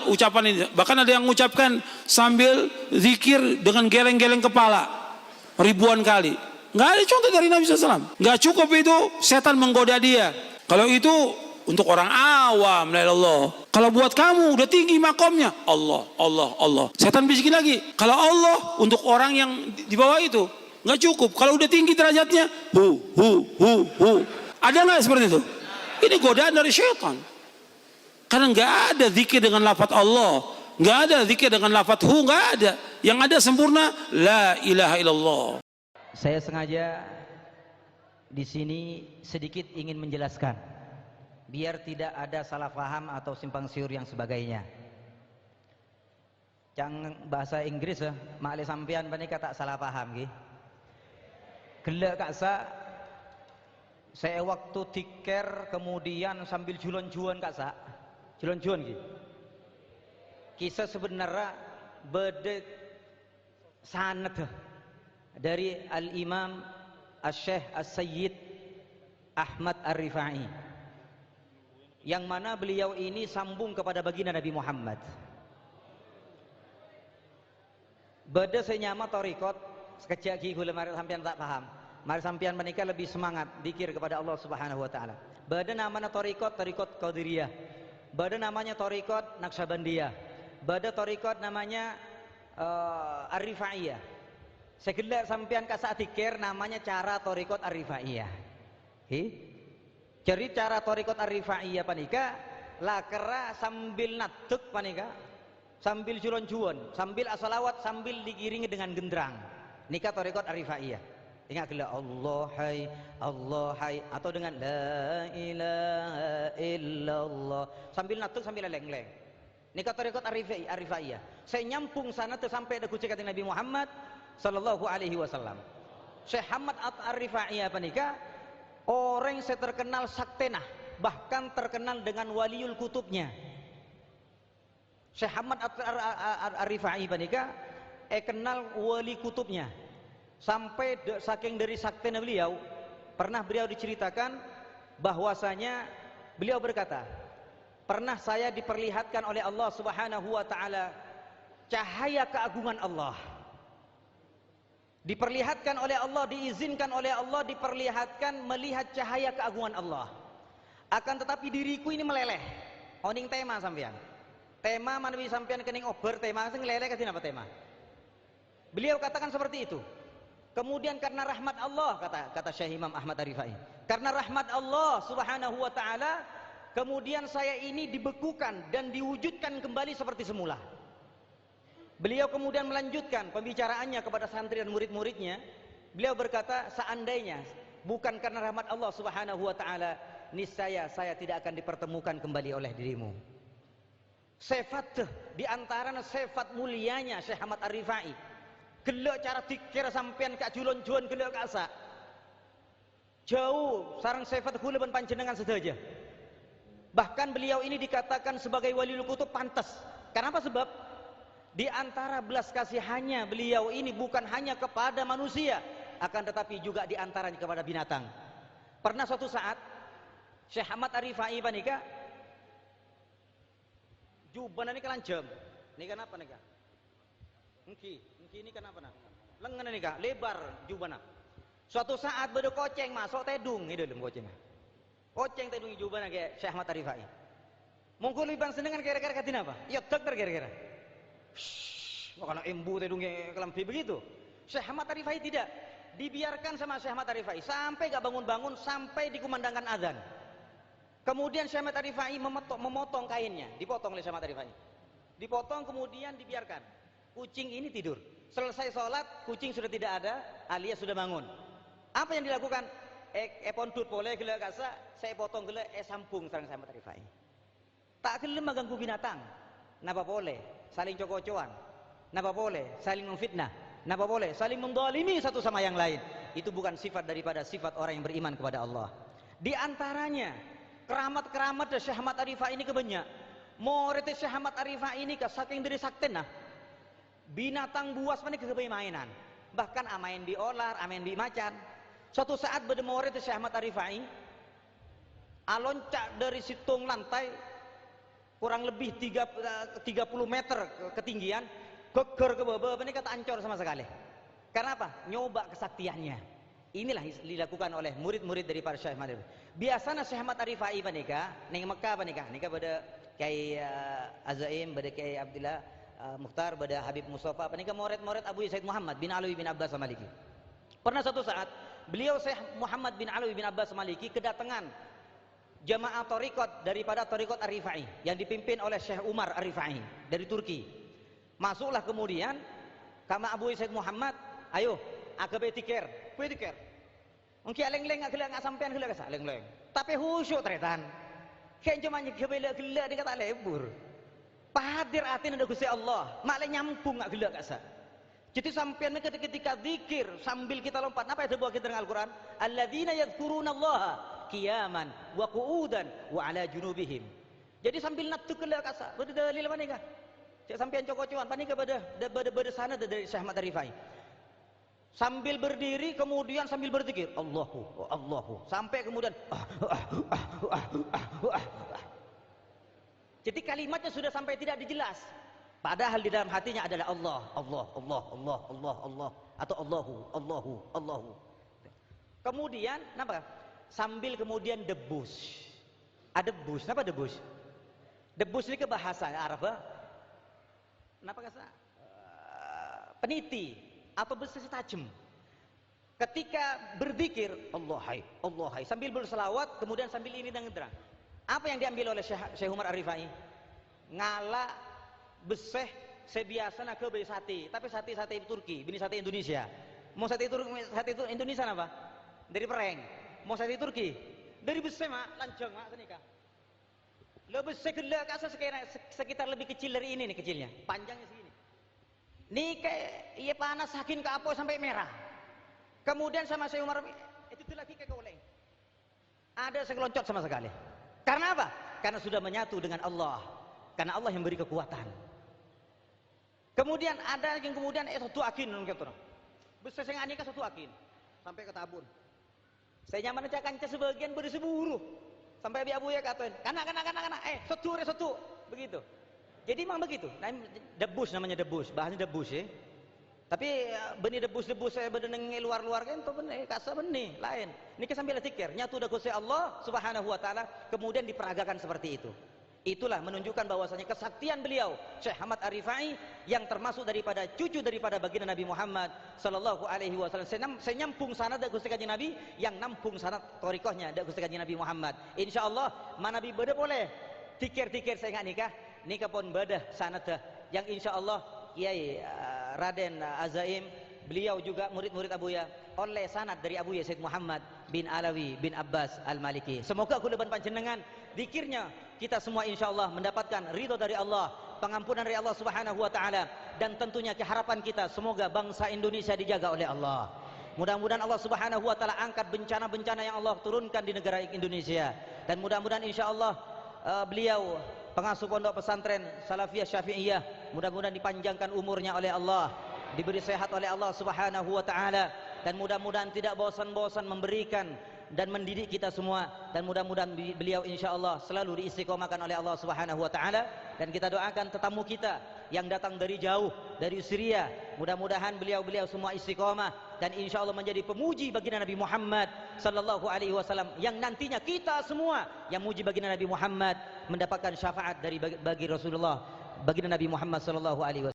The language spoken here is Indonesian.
ucapan ini. Bahkan ada yang mengucapkan sambil zikir dengan geleng-geleng kepala ribuan kali. Nggak ada contoh dari Nabi SAW. Nggak cukup itu, setan menggoda dia. Kalau itu untuk orang awam, la ilallah. Kalau buat kamu udah tinggi makomnya, Allah, Allah, Allah. Setan bisikin lagi. Kalau Allah untuk orang yang di bawah itu nggak cukup. Kalau udah tinggi derajatnya, hu. Ada nggak seperti itu? Ini godaan dari setan. Karena nggak ada zikir dengan lafaz Allah, nggak ada zikir dengan lafaz hu, nggak ada. Yang ada sempurna, la ilaha illallah. Saya sengaja di sini sedikit ingin menjelaskan, biar tidak ada salah paham atau simpang siur yang sebagainya. Jangan bahasa Inggris ya, makle sampean panika tak salah paham nggih. Gelek kak saya waktu tiker kemudian sambil julon-juon kak julon-juon gitu. Kisah sebenarnya bede sanad dari Al-Imam Asy-Syaikh As-Sayyid Ahmad Ar-Rifai, yang mana beliau ini sambung kepada baginda Nabi Muhammad. Bede senyama torikot sekejap gula mari sampean tak paham. Mari sampean menikah lebih semangat zikir kepada Allah Subhanahu wa taala. Bade namanya torikot Qadiriyah. Bade namanya torikot Naqsyabandiyah. Bade torikot namanya Ar-Rifaiyah. Segala sampean kasak zikir namanya cara torikot Ar-Rifaiyah. Jadi cara torikot Ar-Rifaiyah panika lakera sambil natuk panika, sambil julon-juon, sambil asalawat, sambil digiringi dengan gendrang. Nikah torikot Ar-Rifaiyah. Ingat gila Allah hai atau dengan la ilaha illallah sambil natuk sambil leleng-leng. Nikah tarekat Ar-Rifaiyah. Saya nyampung sana tuh sampai ada kucing kata Nabi Muhammad sallallahu alaihi wasallam. Syekh Ahmad Ar-Rifaiyah panika orang yang terkenal saktenah, bahkan terkenal dengan waliul kutubnya. Syekh Ahmad Ar-Rifaiyah panika kenal wali kutubnya. Sampai saking dari saktinya beliau, pernah beliau diceritakan bahwasanya beliau berkata, pernah saya diperlihatkan oleh Allah Subhanahu wa taala cahaya keagungan Allah. Diperlihatkan oleh Allah, diizinkan oleh Allah, diperlihatkan melihat cahaya keagungan Allah. Akan tetapi diriku ini meleleh. Oning tema sampean. Tema mana bisa sampean kening ober tema sing leleh kasih apa tema? Beliau katakan seperti itu. Kemudian karena rahmat Allah, kata Syekh Imam Ahmad Ar-Rifai, karena rahmat Allah Subhanahu wa taala, kemudian saya ini dibekukan dan diwujudkan kembali seperti semula. Beliau kemudian melanjutkan pembicaraannya kepada santri dan murid-muridnya. Beliau berkata, seandainya bukan karena rahmat Allah Subhanahu wa taala, niscaya saya tidak akan dipertemukan kembali oleh dirimu. Sifat di antara sifat mulianya Syekh Ahmad Ar-Rifai, gelek cara dikir sampean kak julon-julon gelek kasa jauh sarang sifat kula ben panjenengan sedaja. Bahkan beliau ini dikatakan sebagai waliul kutub pantas. Kenapa? Sebab di antara belas kasihannya beliau ini bukan hanya kepada manusia, akan tetapi juga di antaranya kepada binatang. Pernah suatu saat Syekh Ahmad Ar-Rifai panika jubana ini kelanjam. Ini kenapa nika? Ini kenapa nak? Lengan ini kak, lebar jubana. Suatu saat beda koceng masuk tedung, ini dalam koceng. Koceng tedung jubana kayak Syekh Ahmad Ar-Rifai. Mungkin libang senengan kira-kira katin apa? Ya dokter kira-kira. Makanya embu tedungnya kelampi begitu. Syekh Ahmad Ar-Rifai tidak. Dibiarkan sama Syekh Ahmad Ar-Rifai sampai gak bangun-bangun sampai dikumandangkan azan. Kemudian Syekh Ahmad Ar-Rifai memotong kainnya, dipotong oleh Syekh Ahmad Ar-Rifai. Dipotong kemudian dibiarkan. Kucing ini tidur. Selesai sholat, kucing sudah tidak ada, alias sudah bangun. Apa yang dilakukan? Pondut boleh gelek kasa, saya potong gelek, sampung sareng Syekh Ahmad Ar-Rifai. Tak gelem mengganggu binatang. Napa boleh? Saling coko-coan. Napa boleh? Saling memfitnah. Napa boleh? Saling mendolimi satu sama yang lain. Itu bukan sifat daripada sifat orang yang beriman kepada Allah. Di antaranya keramat-keramat Syekh Ahmad Ar-Rifai ini kebanyak. Murid Syekh Ahmad Ar-Rifai ini saking dari saktenah. Binatang buas mana kegebai mainan, bahkan amain diolar, amain di macan. Suatu saat berdemore Syekh Ahmad Ar-Rifai aloncak dari situng lantai kurang lebih 30 meter ketinggian, geger ke bawah, ini kata ancor sama sekali. Karena apa? Nyoba kesaktiannya. Inilah dilakukan oleh murid-murid dari para Syekh Ahmad. Biasanya Syekh Ahmad Arifai panika ning Mekah panika pada Kiai Azaim, pada Kiai Abdullah Mukhtar, pada Habib Mustafa panika murid-murid Abu Said Muhammad bin Alawi bin Abbas Maliki. Pernah suatu saat beliau Syekh Muhammad bin Alawi bin Abbas Maliki kedatangan jamaah torikot daripada torikot Arifai yang dipimpin oleh Syekh Umar Arifai dari Turki. Masuklah kemudian kama Abu Said Muhammad, ayo agabe tikir. Mungkin leng-leng nggak sampean gila kasa leng-leng. Tapi khusyuk tretan. Kayak cuma gila dia kata lebur. Pahadir atin ada Gusti Allah. Malah nyampung nggak gila kasa. Jadi sampean ketika zikir sambil kita lompat. Apa yang dibawa kita dengan Al-Quran? Alladzina yadhkurunallaha qiyaman wa qu'udan wa ala junubihim. Jadi sambil natuk gila kasa. Bada dalil mana kah? Cek sampean cokok-cokan panika pada sana dari Syekh Ahmad Arifai. Sambil berdiri kemudian sambil berzikir Allahu sampai kemudian jadi kalimatnya sudah sampai tidak dijelas, padahal di dalam hatinya adalah Allah atau Allahu. Kemudian kenapa? Sambil kemudian debus. Debus, kenapa debus? Debus ini ke bahasa Arab kenapa kata peniti atau besi tajam. Ketika berzikir Allah hai sambil berselawat kemudian sambil ini dan ngedera. Apa yang diambil oleh Syekh Umar Arifai? Ngala beseh sebiasana ke beli sate, tapi sate Turki, bini sate Indonesia. Mau sate itu Indonesia apa? Dari Pereng. Mau sate Turki dari beseh mak lancang mak senika. Lo beseh gila kasa sekitar lebih kecil dari ini nih kecilnya, panjangnya segini. Nih kayak iya panas saking ke apa sampai merah. Kemudian sama Syekh Umar itu lagi kayak goleng. Ada sekeloncat sama sekali. Karena apa? Karena sudah menyatu dengan Allah. Karena Allah yang beri kekuatan. Kemudian ada yang kemudian satu akin gitu. Besar saya ngani satu akin sampai ke tabun. Saya nyaman aja kanca sebagian berseburu. Sampai Abu ya katain, kana satu begitu. Jadi memang begitu. Debus namanya debus, bahasanya debus ya. Tapi benih debus saya bedeneng luar kan itu benih kasa benih lain. Ini sambil zikir, nyatu dah Gusti Allah Subhanahu wa taala kemudian diperagakan seperti itu. Itulah menunjukkan bahwasanya kesaktian beliau Syekh Ahmad Arifai yang termasuk daripada cucu daripada baginda Nabi Muhammad sallallahu alaihi wasallam. Saya nyampung sanad dari Gusti Kanjeng Nabi yang nampung sanad thariqahnya dari Gusti Kanjeng Nabi Muhammad. Insyaallah mana Nabi beda boleh tikir-tikir saya enggak nikah pun badah sanadah yang insyaallah Kiai Raden Azaim beliau juga murid-murid Abuya oleh sanad dari Abu Said Muhammad bin Alawi bin Abbas Al-Maliki. Semoga kuleban panjenengan zikirnya kita semua insyaallah mendapatkan ridho dari Allah, pengampunan dari Allah Subhanahu wa taala dan tentunya keharapan kita semoga bangsa Indonesia dijaga oleh Allah. Mudah-mudahan Allah Subhanahu wa taala angkat bencana-bencana yang Allah turunkan di negara Indonesia dan mudah-mudahan insyaallah beliau pengasuh pondok pesantren Salafiyah Syafi'iyah mudah-mudahan dipanjangkan umurnya oleh Allah, diberi sehat oleh Allah Subhanahu wa taala dan mudah-mudahan tidak bosan-bosan memberikan dan mendidik kita semua dan mudah-mudahan beliau insyaallah selalu diistiqomahkan oleh Allah Subhanahu wa taala dan kita doakan tetamu kita yang datang dari jauh dari Syria mudah-mudahan beliau-beliau semua istiqomah dan insyaallah menjadi pemuji baginda Nabi Muhammad sallallahu alaihi wasallam yang nantinya kita semua yang muji baginda Nabi Muhammad mendapatkan syafaat dari bagi Rasulullah baginda Nabi Muhammad sallallahu alaihi wasallam.